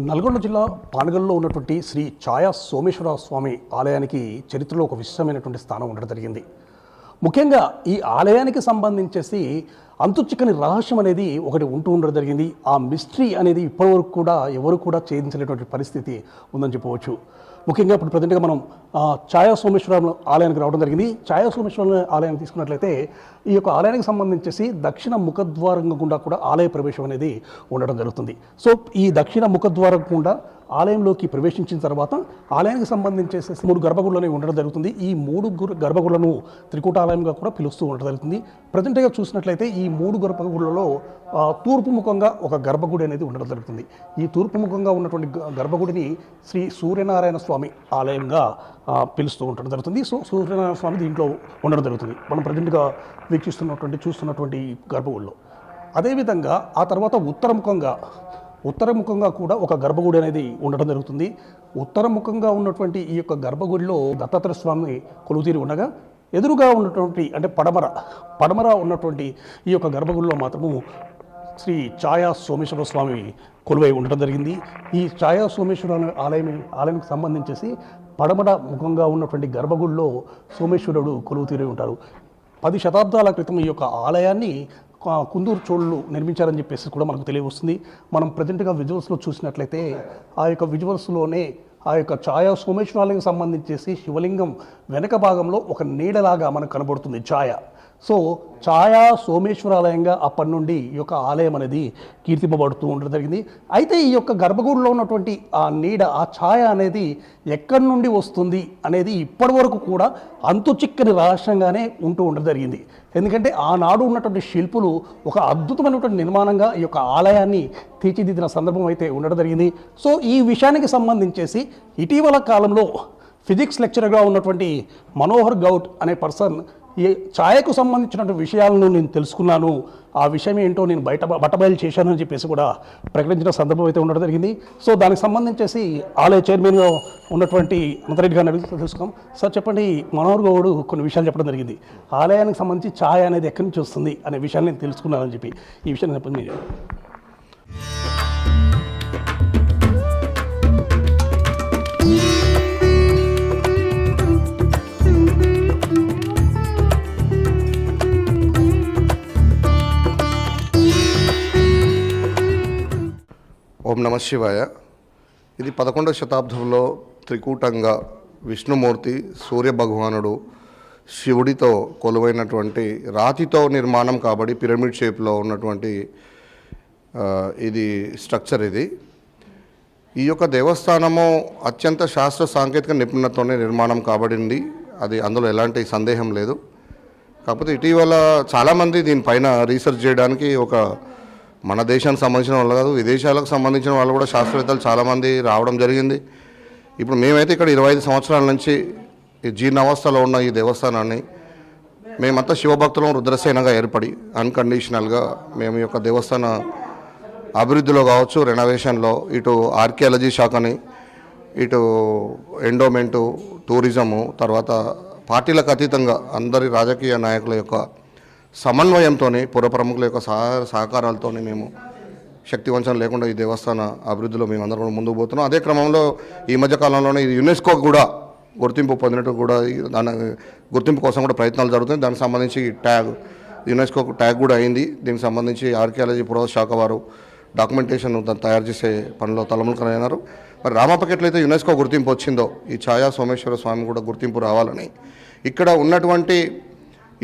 నల్గొండ జిల్లా పానగల్లో ఉన్నటువంటి శ్రీ ఛాయా సోమేశ్వర స్వామి ఆలయానికి చరిత్రలో ఒక విశిష్టమైనటువంటి స్థానం ఉండడం జరిగింది. ముఖ్యంగా ఈ ఆలయానికి సంబంధించేసి అంతుచిక్కని రహస్యం అనేది ఒకటి ఉండడం జరిగింది. ఆ మిస్టరీ అనేది ఇప్పటివరకు కూడా ఎవరు కూడా ఛేదించలేటువంటి పరిస్థితి ఉందని చెప్పవచ్చు. ముఖ్యంగా ఇప్పుడు ప్రజెంట్గా మనం ఛాయా సోమేశ్వరం ఆలయానికి రావడం జరిగింది. ఛాయా సోమేశ్వరం ఆలయాన్ని తీసుకున్నట్లయితే ఈ యొక్క ఆలయానికి సంబంధించేసి దక్షిణ ముఖద్వారం గుండా కూడా ఆలయ ప్రవేశం అనేది ఉండడం జరుగుతుంది. సో ఈ దక్షిణ ముఖద్వారం గుండా ఆలయంలోకి ప్రవేశించిన తర్వాత ఆలయానికి సంబంధించేసి 3 గర్భగుడులు ఉండడం జరుగుతుంది. ఈ 3 గర్భగుడులను త్రికూటాలయంగా కూడా పిలుస్తూ ఉండడం జరుగుతుంది. ప్రజెంట్గా చూసినట్లయితే ఈ 3 గర్భగుడులలో తూర్పు ముఖంగా ఒక గర్భగుడి అనేది ఉండడం జరుగుతుంది. ఈ తూర్పు ముఖంగా ఉన్నటువంటి గర్భగుడిని శ్రీ సూర్యనారాయణ స్వామి ఆలయంగా పిలుస్తూ ఉండడం జరుగుతుంది. సో సూర్యనారాయణ స్వామి దీంట్లో ఉండడం జరుగుతుంది. మనం ప్రజెంట్గా చూస్తున్నటువంటి గర్భగుడిలో. అదేవిధంగా ఆ తర్వాత ఉత్తరముఖంగా కూడా ఒక గర్భగుడి అనేది ఉండడం జరుగుతుంది. ఉత్తరముఖంగా ఉన్నటువంటి ఈ యొక్క గర్భగుడిలో దత్తాత్రేయ స్వామి కొలువుతీరి ఉండగా, ఎదురుగా ఉన్నటువంటి అంటే పడమర ఉన్నటువంటి ఈ యొక్క గర్భగుడిలో మాత్రము శ్రీ ఛాయా సోమేశ్వర స్వామి కొలువై ఉండడం జరిగింది. ఈ ఛాయా సోమేశ్వర ఆలయానికి సంబంధించేసి పడమర ముఖంగా ఉన్నటువంటి గర్భగుడిలో సోమేశ్వరుడు కొలువుతీరి ఉంటారు. 10 శతాబ్దాల క్రితం ఈ యొక్క ఆలయాన్ని కుందూరు చోళులు నిర్మించారని చెప్పేసి కూడా మనకు తెలియవస్తుంది. మనం ప్రజెంట్గా విజువల్స్లో చూసినట్లయితే ఆ యొక్క విజువల్స్లోనే ఆ యొక్క ఛాయా సోమేశ్వరాలయానికి సంబంధించేసి శివలింగం వెనక భాగంలో ఒక నీడలాగా మనకు కనబడుతుంది ఛాయ. సో ఛాయా సోమేశ్వరాలయంగా అప్పటి నుండి ఈ యొక్క ఆలయం అనేది కీర్తింపబడుతూ ఉండడం జరిగింది. అయితే ఈ యొక్క గర్భగుడిలో ఉన్నటువంటి ఆ నీడ, ఆ ఛాయ అనేది ఎక్కడి నుండి వస్తుంది అనేది ఇప్పటి వరకు కూడా అంతుచిక్కని రహస్యంగానే ఉండడం జరిగింది. ఎందుకంటే ఆనాడు ఉన్నటువంటి శిల్పులు ఒక అద్భుతమైనటువంటి నిర్మాణంగా ఈ యొక్క ఆలయాన్ని తీర్చిదిద్దిన సందర్భం అయితే ఉండడం జరిగింది. సో ఈ విషయానికి సంబంధించేసి ఇటీవల కాలంలో ఫిజిక్స్ లెక్చరర్గా ఉన్నటువంటి మనోహర్ గౌడ్ అనే పర్సన్ ఈ ఛాయకు సంబంధించినటువంటి విషయాలను నేను తెలుసుకున్నాను, ఆ విషయం ఏంటో నేను బట్టబయలు చేశానని చెప్పేసి కూడా ప్రకటించిన సందర్భం అయితే ఉండడం జరిగింది. సో దానికి సంబంధించేసి ఆలయ చైర్మన్గా ఉన్నటువంటి అనంతరెడ్డి గారిని అడిగి తెలుసుకున్నాం. సార్ చెప్పండి, మనోహర్ గౌడ్ కొన్ని విషయాలు చెప్పడం జరిగింది. ఆలయానికి సంబంధించి ఛాయ అనేది ఎక్కడి నుంచి వస్తుంది అనే విషయాన్ని నేను తెలుసుకున్నానని చెప్పి ఈ విషయాన్ని చెప్పండి మీరు. ఓం నమ శివాయ. ఇది 11వ శతాబ్దంలో త్రికూటంగా విష్ణుమూర్తి, సూర్య భగవానుడు శివుడితో కొలువైనటువంటి రాతితో నిర్మాణం కాబట్టి పిరమిడ్ షేప్లో ఉన్నటువంటి ఇది స్ట్రక్చర్. ఈ యొక్క దేవస్థానము అత్యంత శాస్త్ర సాంకేతిక నిపుణతతోనే నిర్మాణం కాబడింది. అది అందులో ఎలాంటి సందేహం లేదు. కాకపోతే ఇటీవల చాలామంది దీనిపైన రీసెర్చ్ చేయడానికి మన దేశానికి సంబంధించిన వాళ్ళు కాదు, విదేశాలకు సంబంధించిన వాళ్ళు కూడా శాస్త్రవేత్తలు చాలామంది రావడం జరిగింది. ఇప్పుడు మేమైతే ఇక్కడ 25 సంవత్సరాల నుంచి ఈ జీర్ణావస్థలో ఉన్న ఈ దేవస్థానాన్ని మేమంతా శివభక్తులం రుద్రసేనగా ఏర్పడి అన్కండిషనల్గా మేము ఈ యొక్క దేవస్థాన అభివృద్ధిలో కావచ్చు, రెనోవేషన్లో, ఇటు ఆర్కియాలజీ శాఖని, ఇటు ఎండోమెంటు, టూరిజము, తర్వాత పార్టీలకు అతీతంగా అందరి రాజకీయ నాయకుల యొక్క సమన్వయంతో, పుర ప్రముఖుల యొక్క సహకారాలతో మేము శక్తివంచన లేకుండా ఈ దేవస్థాన అభివృద్ధిలో మేము అందరం కూడా ముందుకు పోతున్నాం. అదే క్రమంలో ఈ మధ్యకాలంలోనే ఇది యునెస్కో కూడా గుర్తింపు పొందినట్టు కూడా దాని గుర్తింపు కోసం కూడా ప్రయత్నాలు జరుగుతాయి. దానికి సంబంధించి యునెస్కో ట్యాగ్ కూడా అయింది. దీనికి సంబంధించి ఆర్కియాలజీ పురావస్తు శాఖ వారు డాక్యుమెంటేషన్ తయారు చేసే పనిలో తలమునకలైనారు. మరి రామప్పకి అయితే యునెస్కో గుర్తింపు వచ్చిందో ఈ ఛాయా సోమేశ్వర స్వామి కూడా గుర్తింపు రావాలని ఇక్కడ ఉన్నటువంటి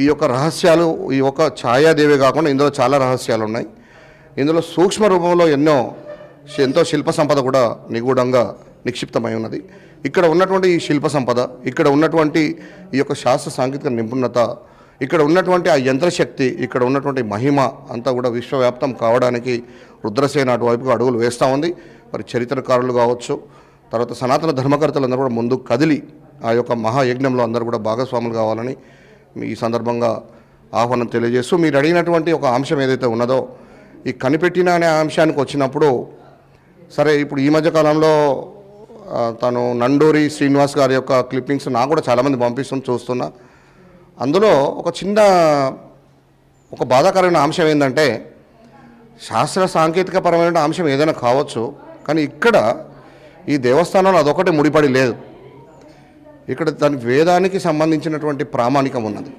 ఈ యొక్క రహస్యాలు, ఈ యొక్క ఛాయాదేవి కాకుండా ఇందులో చాలా రహస్యాలు ఉన్నాయి. ఇందులో సూక్ష్మ రూపంలో ఎంతో శిల్ప సంపద కూడా నిగూఢంగా నిక్షిప్తమై ఉన్నది. ఇక్కడ ఉన్నటువంటి ఈ శిల్ప సంపద, ఇక్కడ ఉన్నటువంటి ఈ యొక్క శాస్త్ర సాంకేతిక నిపుణత, ఇక్కడ ఉన్నటువంటి ఆ యంత్రశక్తి, ఇక్కడ ఉన్నటువంటి మహిమ అంతా కూడా విశ్వవ్యాప్తం కావడానికి రుద్రసేన అటువైపుగా అడుగులు వేస్తూ ఉంది. మరి చరిత్రకారులు కావచ్చు, తర్వాత సనాతన ధర్మకర్తలు అందరూ కూడా ముందుకు కదిలి ఆ యొక్క మహాయజ్ఞంలో అందరూ కూడా భాగస్వాములు కావాలని ఈ సందర్భంగా ఆహ్వానం తెలియజేస్తూ, మీరు అడిగినటువంటి ఒక అంశం ఏదైతే ఉన్నదో ఈ కనిపెట్టిన అనే అంశానికి వచ్చినప్పుడు, సరే ఇప్పుడు ఈ మధ్యకాలంలో తను నండూరి శ్రీనివాస్ గారి యొక్క క్లిప్పింగ్స్ నాకు కూడా చాలామంది చూస్తున్నా. అందులో ఒక బాధాకరమైన అంశం ఏంటంటే శాస్త్ర సాంకేతిక పరమైన అంశం ఏదైనా కావచ్చు, కానీ ఇక్కడ ఈ దేవస్థానంలో అదొకటి ముడిపడి లేదు. ఇక్కడ దాని వేదానికి సంబంధించినటువంటి ప్రామాణికం ఉన్నది.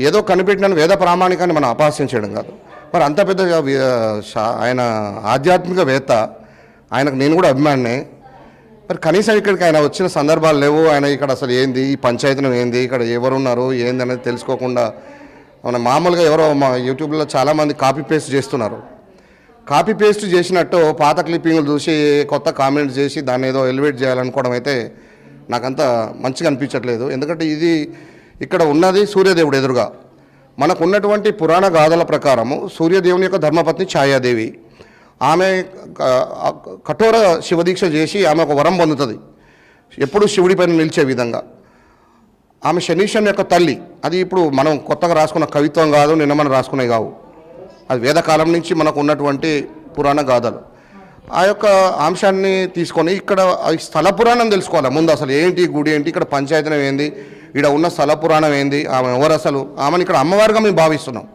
ఏదో కనిపెట్టిన వేద ప్రామాణికాన్ని మనం అపహాస్యం చేయడం కాదు. మరి అంత పెద్ద ఆయన ఆధ్యాత్మికవేత్త, ఆయనకు నేను కూడా అభిమానినే. మరి కనీసం ఇక్కడికి ఆయన వచ్చిన సందర్భాలు లేవు. ఆయన ఇక్కడ అసలు ఏంది, ఈ పంచాయతీనం ఏంది, ఇక్కడ ఎవరున్నారు ఏంది అనేది తెలుసుకోకుండా మన మామూలుగా ఎవరో మా యూట్యూబ్లో చాలామంది కాపీ పేస్ట్ చేస్తున్నారు. కాపీ పేస్ట్ చేసినట్టు పాత క్లిప్పింగ్లు చూసి కొత్త కామెంట్స్ చేసి దాన్ని ఏదో ఎలివేట్ చేయాలనుకోవడం అయితే నాకంత మంచిగా అనిపించట్లేదు. ఎందుకంటే ఇది ఇక్కడ ఉన్నది సూర్యదేవుడు ఎదురుగా. మనకు ఉన్నటువంటి పురాణ గాథల ప్రకారము సూర్యదేవుని యొక్క ధర్మపత్ని ఛాయాదేవి. ఆమె కఠోర శివదీక్ష చేసి ఆమె ఒక వరం పొందుతుంది, ఎప్పుడు శివుడి పైన నిలిచే విధంగా. ఆమె శనీశ్వరుని యొక్క తల్లి. అది ఇప్పుడు మనం కొత్తగా రాసుకున్న కవిత్వం కాదు, నిన్న మనం రాసుకునే కావు. అది వేదకాలం నుంచి మనకు ఉన్నటువంటి పురాణ గాథలు. ఆ యొక్క అంశాన్ని తీసుకొని ఇక్కడ స్థల పురాణం తెలుసుకోవాలి ముందు. అసలు ఏంటి గుడి ఏంటి, ఇక్కడ పంచాయతీనం ఏంది, ఇక్కడ ఉన్న స్థల పురాణం ఏంది, ఆమె ఎవరు అసలు, ఆమెను ఇక్కడ అమ్మవారిగా మేము భావిస్తున్నాం.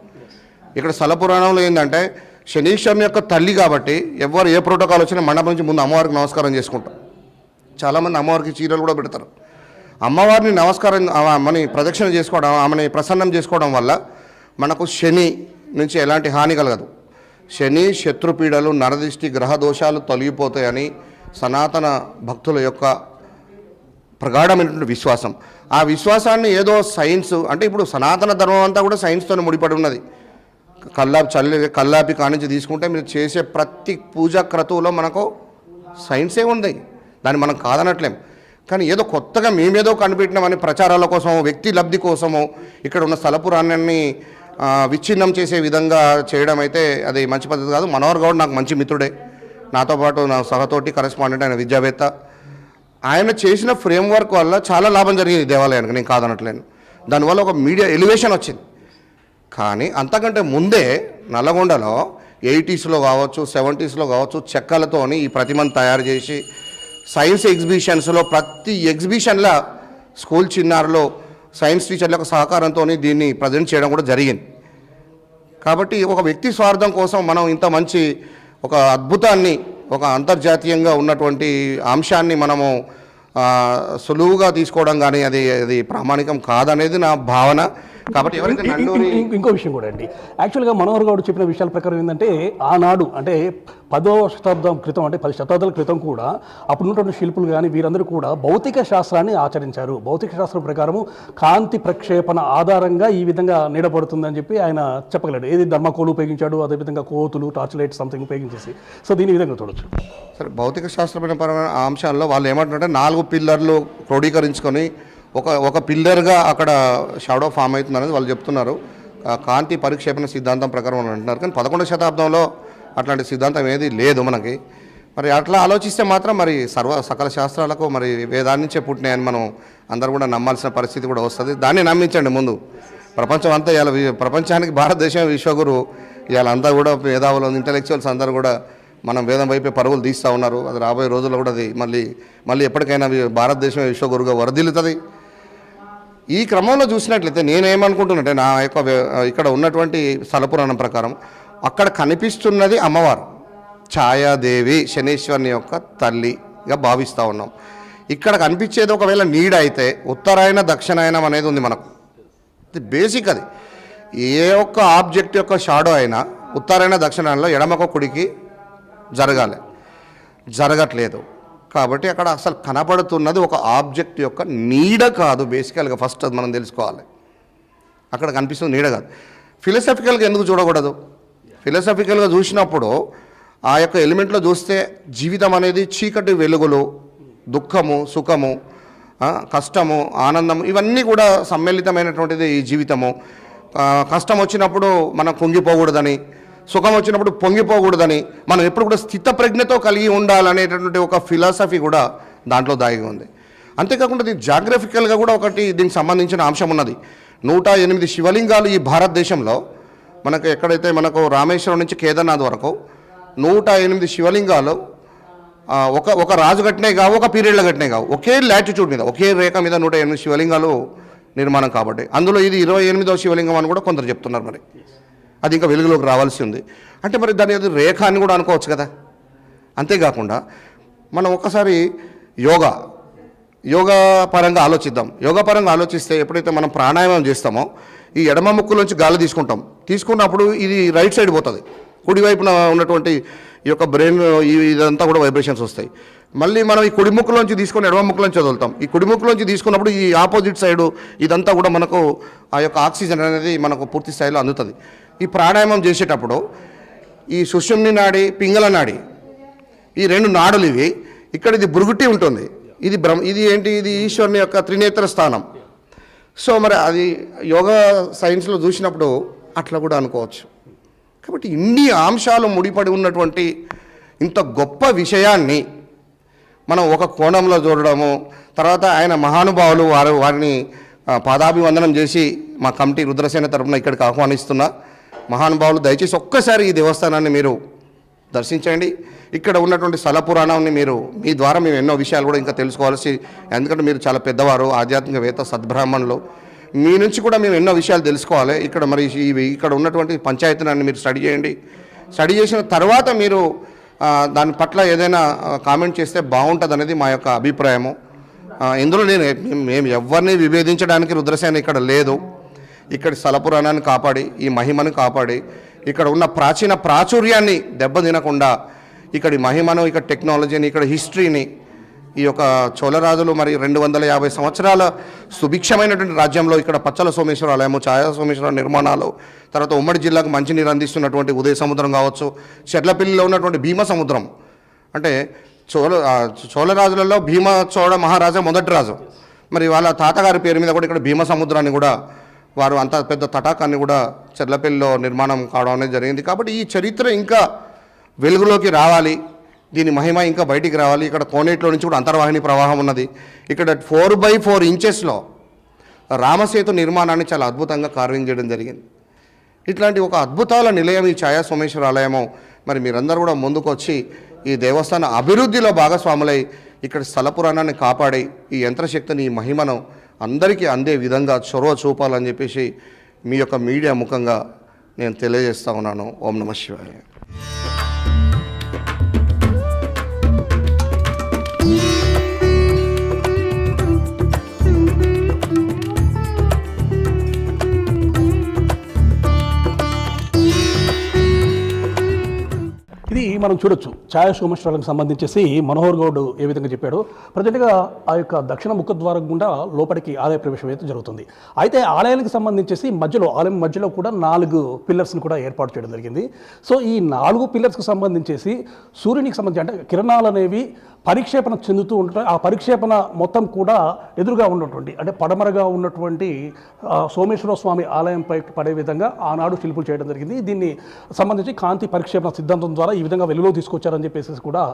ఇక్కడ స్థల పురాణంలో ఏంటంటే శనీశ్వరుని యొక్క తల్లి కాబట్టి ఎవరు ఏ ప్రోటోకాల్ వచ్చినా మండపం నుంచి ముందు అమ్మవారికి నమస్కారం చేసుకుంటాం. చాలామంది అమ్మవారికి చీరలు కూడా పెడతారు. అమ్మవారిని నమస్కారం ఆమెని ప్రదక్షిణ చేసుకోవడం, ఆమెని ప్రసన్నం చేసుకోవడం వల్ల మనకు శని నుంచి ఎలాంటి హాని కలగదు. శని, శత్రుపీడలు, నరదిష్టి, గ్రహ దోషాలు తొలగిపోతాయని సనాతన భక్తుల యొక్క ప్రగాఢమైనటువంటి విశ్వాసం. ఆ విశ్వాసాన్ని ఏదో సైన్స్ అంటే ఇప్పుడు సనాతన ధర్మం అంతా కూడా సైన్స్తో ముడిపడి ఉన్నది. కల్లాపి కానించి తీసుకుంటే మీరు చేసే ప్రతి పూజా క్రతువులో మనకు సైన్సే ఉంది, దాన్ని మనం కాదనట్లేం. కానీ ఏదో కొత్తగా మేమేదో కనిపెట్టినామని ప్రచారాల కోసమో వ్యక్తి లబ్ధి కోసమో ఇక్కడ ఉన్న స్థల పురాణాన్ని విచ్ఛిన్నం చేసే విధంగా చేయడం అయితే అది మంచి పద్ధతి కాదు. మనోహర్ గౌడ్ నాకు మంచి మిత్రుడే, నాతో పాటు నా సహతోటి కరెస్పాండెంట్, ఆయన విద్యావేత్త. ఆయన చేసిన ఫ్రేమ్వర్క్ వల్ల చాలా లాభం జరిగింది దేవాలయానికి, నేను కాదనట్లేను. దానివల్ల ఒక మీడియా ఎలివేషన్ వచ్చింది. కానీ అంతకంటే ముందే నల్లగొండలో 80s కావచ్చు 70s కావచ్చు చెక్కలతోని ఈ ప్రతిమను తయారు చేసి సైన్స్ ఎగ్జిబిషన్స్లో ప్రతి ఎగ్జిబిషన్లో స్కూల్ చిన్నారులో సైన్స్ టీచర్ల యొక్క సహకారంతో దీన్ని ప్రజెంట్ చేయడం కూడా జరిగింది. కాబట్టి ఒక వ్యక్తి స్వార్థం కోసం మనం ఇంత మంచి ఒక అద్భుతాన్ని, ఒక అంతర్జాతీయంగా ఉన్నటువంటి అంశాన్ని మనము సులువుగా తీసుకోవడం కానీ అది ప్రామాణికం కాదనేది నా భావన. కాబట్టి ఎవరైతే ఇంకో విషయం కూడా అండి, యాక్చువల్గా మనోహర్ గౌడ్ చెప్పిన విషయాల ప్రకారం ఏంటంటే ఆనాడు అంటే 10వ శతాబ్దం క్రితం, అంటే 10 శతాబ్దాల క్రితం కూడా అప్పుడున్నటువంటి శిల్పులు కానీ వీరందరూ కూడా భౌతిక శాస్త్రాన్ని ఆచరించారు. భౌతిక శాస్త్రం ప్రకారము కాంతి ప్రక్షేపణ ఆధారంగా ఈ విధంగా నీడపడుతుందని చెప్పి ఆయన చెప్పగలడు. ఏది ధర్మకోలు ఉపయోగించాడు, అదేవిధంగా కోతులు, టార్చ్ లైట్ సంథింగ్ ఉపయోగించేసి. సో దీని విధంగా చూడొచ్చు. సరే, భౌతిక శాస్త్రమైన పరమైన అంశాల్లో వాళ్ళు ఏమంటారంటే 4 పిల్లర్లు క్రోడీకరించుకొని ఒక పిల్లర్గా అక్కడ షాడో ఫామ్ అవుతుంది అనేది వాళ్ళు చెప్తున్నారు. కాంతి పరిక్షేపణ సిద్ధాంతం ప్రకారం అని అంటున్నారు. కానీ 11వ శతాబ్దంలో అట్లాంటి సిద్ధాంతం ఏది లేదు మనకి. మరి అట్లా ఆలోచిస్తే మాత్రం మరి సకల శాస్త్రాలకు మరి వేదాన్ని నుంచే పుట్టినాయని మనం అందరూ కూడా నమ్మాల్సిన పరిస్థితి కూడా వస్తుంది. దాన్ని నమ్మించండి ముందు. ప్రపంచం అంతా ఇలా ప్రపంచానికి భారతదేశం విశ్వగురు. ఇవాళ అంతా కూడా మేధావులు, ఇంటలెక్చువల్స్ అందరూ కూడా మనం వేదం వైపే పరుగులు తీస్తూ ఉన్నారు. అది రాబోయే రోజుల్లో కూడా అది మళ్ళీ ఎప్పటికైనా భారతదేశం విశ్వగురుగా వరదిల్లుతుంది. ఈ క్రమంలో చూసినట్లయితే నేనేమనుకుంటున్నట్టే నా యొక్క ఇక్కడ ఉన్నటువంటి స్థలపురాణం ప్రకారం అక్కడ కనిపిస్తున్నది అమ్మవారు ఛాయాదేవి, శనీశ్వరుని యొక్క తల్లిగా భావిస్తూ ఉన్నాం. ఇక్కడ కనిపించేది ఒకవేళ నీడ అయితే ఉత్తరాయణ దక్షిణాయనం అనేది ఉంది మనకు. ఇది బేసిక్. అది ఏ ఒక్క ఆబ్జెక్ట్ యొక్క షాడో అయినా ఉత్తరాయణ దక్షిణాయనంలో ఎడమక కుడికి జరగట్లేదు. కాబట్టి అక్కడ అసలు కనపడుతున్నది ఒక ఆబ్జెక్ట్ యొక్క నీడ కాదు. బేసికల్గా ఫస్ట్ అది మనం తెలుసుకోవాలి. అక్కడ కనిపిస్తుంది నీడ కాదు. ఫిలసాఫికల్గా ఎందుకు చూడకూడదు? ఫిలసాఫికల్గా చూసినప్పుడు ఆ యొక్క ఎలిమెంట్లో చూస్తే జీవితం అనేది చీకటి వెలుగులు, దుఃఖము, సుఖము, కష్టము, ఆనందము ఇవన్నీ కూడా సమ్మిళితమైనటువంటిది ఈ జీవితము. కష్టం వచ్చినప్పుడు మనం కుంగిపోకూడదని, సుఖం వచ్చినప్పుడు పొంగిపోకూడదని, మనం ఎప్పుడు కూడా స్థితప్రజ్ఞతో కలిగి ఉండాలనేటటువంటి ఒక ఫిలాసఫీ కూడా దాంట్లో దాగి ఉంది. అంతేకాకుండా దీని జాగ్రఫికల్గా కూడా ఒకటి దీనికి సంబంధించిన అంశం ఉన్నది. 108 శివలింగాలు ఈ భారతదేశంలో మనకు ఎక్కడైతే మనకు రామేశ్వరం నుంచి కేదార్నాథ్ వరకు 108 శివలింగాలు ఒక రాజు కట్టినే కావు, ఒక పీరియడ్లో కట్టినే కావు, ఒకే లాటిట్యూడ్ మీద, ఒకే రేఖ మీద 108 శివలింగాలు నిర్మాణం కాబట్టి అందులో ఇది 28వ శివలింగం అని కూడా కొందరు చెప్తున్నారు. మరి అది ఇంకా వెలుగులోకి రావాల్సి ఉంది. అంటే మరి దాని రేఖ అని కూడా అనుకోవచ్చు కదా. అంతేకాకుండా మనం ఒకసారి యోగా పరంగా ఆలోచిద్దాం. యోగా పరంగా ఆలోచిస్తే ఎప్పుడైతే మనం ప్రాణాయామం చేస్తామో ఈ ఎడమ ముక్కులోంచి గాలి తీసుకున్నప్పుడు ఇది రైట్ సైడ్ పోతుంది, కుడివైపున ఉన్నటువంటి ఈ యొక్క బ్రెయిన్ ఇదంతా కూడా వైబ్రేషన్స్ వస్తాయి. మళ్ళీ మనం ఈ కుడి ముక్కులోంచి తీసుకొని ఎడమ ముక్కులోంచి వదులుతాం. ఈ కుడి ముక్కులోంచి తీసుకున్నప్పుడు ఈ ఆపోజిట్ సైడు ఇదంతా కూడా మనకు ఆ యొక్క ఆక్సిజన్ అనేది మనకు పూర్తి స్థాయిలో అందుతుంది. ఈ ప్రాణాయామం చేసేటప్పుడు ఈ సుషుమ్ని నాడి, పింగళ నాడి, ఈ రెండు నాడులు ఇవి. ఇక్కడ ఇది భృగుటి ఉంటుంది, ఇది ఏంటి, ఇది ఈశ్వరుని యొక్క త్రినేత్ర స్థానం. సో మరి అది యోగా సైన్స్లో చూసినప్పుడు అట్లా కూడా అనుకోవచ్చు. కాబట్టి ఇన్ని అంశాలు ముడిపడి ఉన్నటువంటి ఇంత గొప్ప విషయాన్ని మనం ఒక కోణంలో చూడడము, తర్వాత ఆయన మహానుభావులు వారిని పాదాభివందనం చేసి మా కమిటీ రుద్రసేన తరపున ఇక్కడికి ఆహ్వానిస్తున్నా. మహానుభావులు దయచేసి ఒక్కసారి ఈ దేవస్థానాన్ని మీరు దర్శించండి. ఇక్కడ ఉన్నటువంటి స్థల పురాణాన్ని మీ ద్వారా మేము ఎన్నో విషయాలు కూడా ఇంకా తెలుసుకోవాల్సి, ఎందుకంటే మీరు చాలా పెద్దవారు, ఆధ్యాత్మికవేత్త, సద్బ్రాహ్మణులు, మీ నుంచి కూడా మేము ఎన్నో విషయాలు తెలుసుకోవాలి. ఇక్కడ మరి ఇక్కడ ఉన్నటువంటి పంచాయతీనాన్ని మీరు స్టడీ చేయండి. స్టడీ చేసిన తర్వాత మీరు దాని పట్ల ఏదైనా కామెంట్ చేస్తే బాగుంటుంది అనేది మా యొక్క అభిప్రాయము. ఇందులో మేము ఎవరిని విభేదించడానికి రుద్రసేన ఇక్కడ లేదు. ఇక్కడ స్థల పురాణాన్ని కాపాడి, ఈ మహిమను కాపాడి, ఇక్కడ ఉన్న ప్రాచీన ప్రాచుర్యాన్ని దెబ్బతినకుండా ఇక్కడి మహిమను, ఇక్కడ టెక్నాలజీని, ఇక్కడ హిస్టరీని, ఈ యొక్క చోళరాజులు మరి 250 సంవత్సరాల సుభిక్షమైనటువంటి రాజ్యంలో ఇక్కడ పచ్చల సోమేశ్వర ఆలయము, ఛాయా సోమేశ్వర నిర్మాణాలు, తర్వాత ఉమ్మడి జిల్లాకు మంచినీరు అందిస్తున్నటువంటి ఉదయ సముద్రం కావచ్చు, చెర్లపల్లిలో ఉన్నటువంటి భీమ సముద్రం, అంటే చోళరాజులలో చోళ మహారాజా మొదటి రాజు, మరి వాళ్ళ తాతగారి పేరు మీద కూడా ఇక్కడ భీమ సముద్రాన్ని కూడా వారు అంత పెద్ద తటాకాన్ని కూడా చెర్లపల్లిలో నిర్మాణం కావడం అనేది జరిగింది. కాబట్టి ఈ చరిత్ర ఇంకా వెలుగులోకి రావాలి, దీని మహిమ ఇంకా బయటికి రావాలి. ఇక్కడ కోనేటిలో నుంచి కూడా అంతర్వాహిని ప్రవాహం ఉన్నది. ఇక్కడ 4x4 ఇంచెస్లో రామసేతు నిర్మాణాన్ని చాలా అద్భుతంగా కార్వింగ్ చేయడం జరిగింది. ఇట్లాంటి ఒక అద్భుతాల నిలయం ఈ ఛాయా సోమేశ్వర ఆలయము. మరి మీరందరూ కూడా ముందుకొచ్చి ఈ దేవస్థాన అభివృద్ధిలో భాగస్వాములై ఇక్కడ స్థల పురాణాన్ని కాపాడి ఈ యంత్రశక్తిని, ఈ మహిమను అందరికీ అందే విధంగా చొరవ చూపాలని చెప్పేసి మీ యొక్క మీడియా ముఖంగా నేను తెలియజేస్తా ఉన్నాను. ఓం నమః శివాయ. ఇది మనం చూడొచ్చు. ఛాయా సోమేశ్వరాలకు సంబంధించేసి మనోహర్ గౌడ్ ఏ విధంగా చెప్పాడు. ప్రజెంట్గా ఆ యొక్క దక్షిణ ముఖద్వారం గుండా లోపలికి ఆలయ ప్రవేశం అయితే జరుగుతుంది. అయితే ఆలయానికి సంబంధించేసి ఆలయం మధ్యలో కూడా 4 పిల్లర్స్ని కూడా ఏర్పాటు చేయడం జరిగింది. సో ఈ 4 పిల్లర్స్కి సంబంధించేసి సూర్యునికి సంబంధించి అంటే కిరణాలు అనేవి పరిక్షేపణ చెందుతూ ఉంటాయి. ఆ పరిక్షేపణ మొత్తం కూడా ఎదురుగా ఉన్నటువంటి అంటే పడమరగా ఉన్నటువంటి సోమేశ్వర స్వామి ఆలయంపై పడే విధంగా ఆనాడు శిల్పులు చేయడం జరిగింది. దీన్ని సంబంధించి కాంతి పరిక్షేపణ సిద్ధాంతం ద్వారా ఈ విధంగా వెలుగులో తీసుకొచ్చారని చెప్పేసి కూడా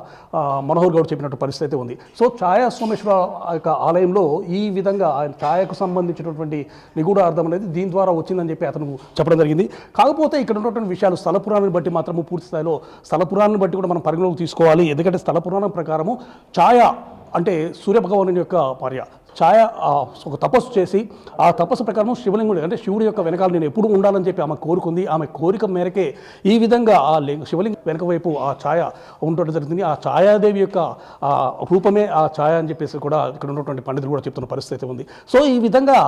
మనోహర్ గౌడ్ చెప్పినట్టు పరిస్థితి అయితే ఉంది. సో ఛాయా సోమేశ్వర యొక్క ఆలయంలో ఈ విధంగా ఆయన ఛాయకు సంబంధించినటువంటి నిగూఢ అర్థం అనేది దీని ద్వారా వచ్చిందని చెప్పి అతను చెప్పడం జరిగింది. కాకపోతే ఇక్కడ ఉన్నటువంటి విషయాలు స్థల పురాణాన్ని బట్టి మాత్రము పూర్తి స్థాయిలో స్థల పురాణాన్ని బట్టి కూడా మనం పరిగణలోకి తీసుకోవాలి. ఎందుకంటే స్థల పురాణం ప్రకారము ఛాయ అంటే సూర్యభగవానుని యొక్క భార్య ఛాయ ఒక తపస్సు చేసి ఆ తపస్సు ప్రకారం శివలింగుడు అంటే శివుడి యొక్క వెనకాల నేను ఎప్పుడు ఉండాలని చెప్పి ఆమె కోరుకుంది. ఆమె కోరిక మేరకే ఈ విధంగా ఆ శివలింగం వెనక వైపు ఆ ఛాయ ఉండటం జరుగుతుంది. ఆ ఛాయాదేవి యొక్క రూపమే ఆ ఛాయ అని చెప్పేసి కూడా ఇక్కడ ఉన్నటువంటి పండితులు కూడా చెప్తున్న పరిస్థితి ఉంది. సో ఈ విధంగా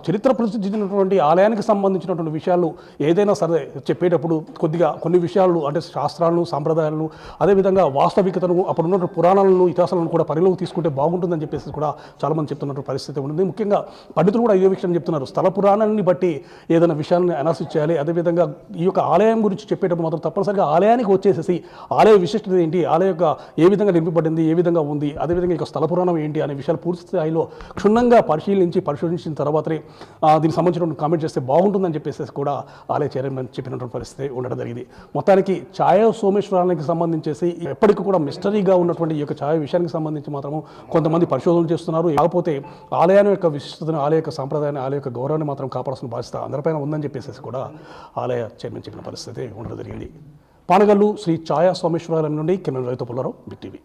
చరిత్ర ప్రసిద్ధించినటువంటి ఆలయానికి సంబంధించినటువంటి విషయాలు ఏదైనా సరే చెప్పేటప్పుడు కొద్దిగా కొన్ని విషయాలు అంటే శాస్త్రాలను, సాంప్రదాయాలను, అదేవిధంగా వాస్తవికతను, అప్పుడు ఉన్నటువంటి పురాణాలను, ఇతిహాసాలను కూడా పరిలోకి తీసుకుంటే బాగుంటుందని చెప్పేసి కూడా చాలామంది చెప్తున్నట్టు పరిస్థితి ఉంటుంది. ముఖ్యంగా పండితులు కూడా ఇదే విషయం చెప్తున్నారు. స్థల పురాణాన్ని బట్టి ఏదైనా విషయాన్ని అనాలిసిస్ చేయాలి. అదేవిధంగా ఈ యొక్క ఆలయం గురించి చెప్పేటప్పుడు మాత్రం తప్పనిసరిగా ఆలయానికి వచ్చేసేసి ఆలయ విశిష్టత ఏంటి, ఆలయ యొక్క ఏ విధంగా నిర్మింపబడింది, ఏ విధంగా ఉంది, అదేవిధంగా ఇక స్థల పురాణం ఏంటి అనే విషయాలు పూర్తి స్థాయిలో క్షుణ్ణంగా పరిశోధించిన తర్వాతనే దీనికి సంబంధించిన కామెంట్ చేస్తే బాగుంటుందని చెప్పేసి కూడా ఆలయ చైర్మన్ చెప్పినటువంటి పరిస్థితి ఉండడం జరిగింది. మొత్తానికి ఛాయా సోమేశ్వరానికి సంబంధించేసి ఎప్పటికీ కూడా మిస్టరీగా ఉన్నటువంటి ఈ యొక్క ఛాయ విషయానికి సంబంధించి మాత్రము కొంతమంది పరిశోధనలు చేస్తున్నారు. కాకపోతే ఆలయాన్ని యొక్క విశిష్టతను, ఆలయ యొక్క సాంప్రదాయాన్ని, ఆలయ యొక్క గౌరవాన్ని మాత్రం కాపాడాల్సిన బాధ్యత అందరిపైన ఉందని చెప్పేసి కూడా ఆలయ చైర్మన్ చెప్పిన పరిస్థితి ఉండడం జరిగింది. పానగల్లు శ్రీ ఛాయా సోమేశ్వరాలయం నుండి కిరణ్ రైతు Pullarao, Big TV.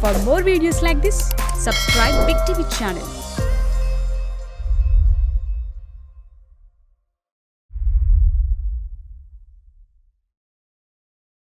For more videos like this, subscribe Big TV channel.